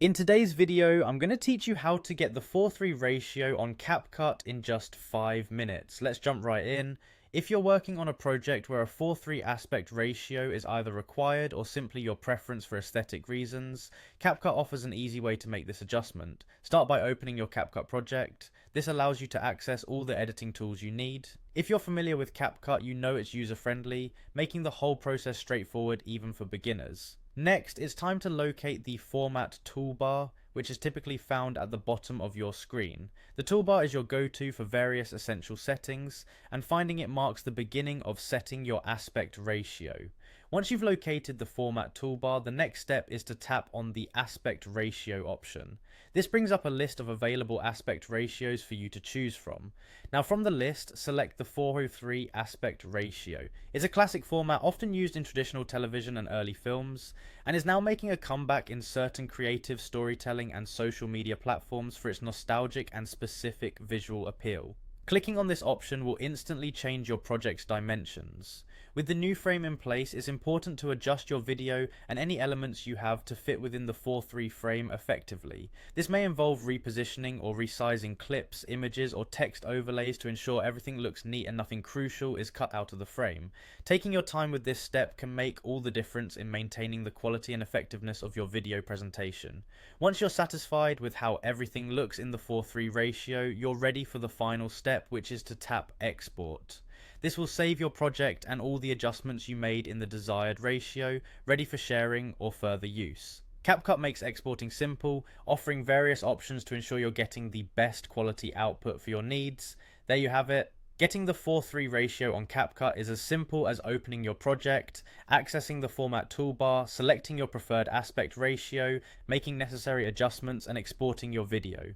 In today's video, I'm going to teach you how to get the 4:3 ratio on Capcut in just 5 minutes. Let's jump right in. If you're working on a project where a 4:3 aspect ratio is either required or simply your preference for aesthetic reasons, Capcut offers an easy way to make this adjustment. Start by opening your Capcut project. This allows you to access all the editing tools you need. If you're familiar with Capcut, you know it's user-friendly, making the whole process straightforward even for beginners. Next, it's time to locate the Format toolbar, which is typically found at the bottom of your screen. The toolbar is your go-to for various essential settings, and finding it marks the beginning of setting your aspect ratio. Once you've located the Format toolbar, the next step is to tap on the Aspect Ratio option. This brings up a list of available aspect ratios for you to choose from. Now from the list, select the 4:3 aspect ratio. It's a classic format often used in traditional television and early films, and is now making a comeback in certain creative storytelling and social media platforms for its nostalgic and specific visual appeal. Clicking on this option will instantly change your project's dimensions. With the new frame in place, it's important to adjust your video and any elements you have to fit within the 4:3 frame effectively. This may involve repositioning or resizing clips, images, or text overlays to ensure everything looks neat and nothing crucial is cut out of the frame. Taking your time with this step can make all the difference in maintaining the quality and effectiveness of your video presentation. Once you're satisfied with how everything looks in the 4:3 ratio, you're ready for the final step, which is to tap Export. This will save your project and all the adjustments you made in the desired ratio, ready for sharing or further use. Capcut makes exporting simple, offering various options to ensure you're getting the best quality output for your needs. There you have it. Getting the 4:3 ratio on Capcut is as simple as opening your project, accessing the Format toolbar, selecting your preferred aspect ratio, making necessary adjustments, and exporting your video.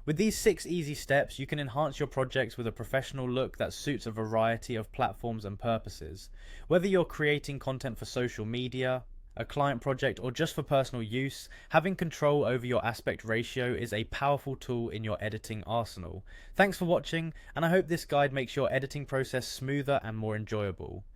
With these 6 easy steps, you can enhance your projects with a professional look that suits a variety of platforms and purposes. Whether you're creating content for social media, a client project, or just for personal use, having control over your aspect ratio is a powerful tool in your editing arsenal. Thanks for watching, and I hope this guide makes your editing process smoother and more enjoyable.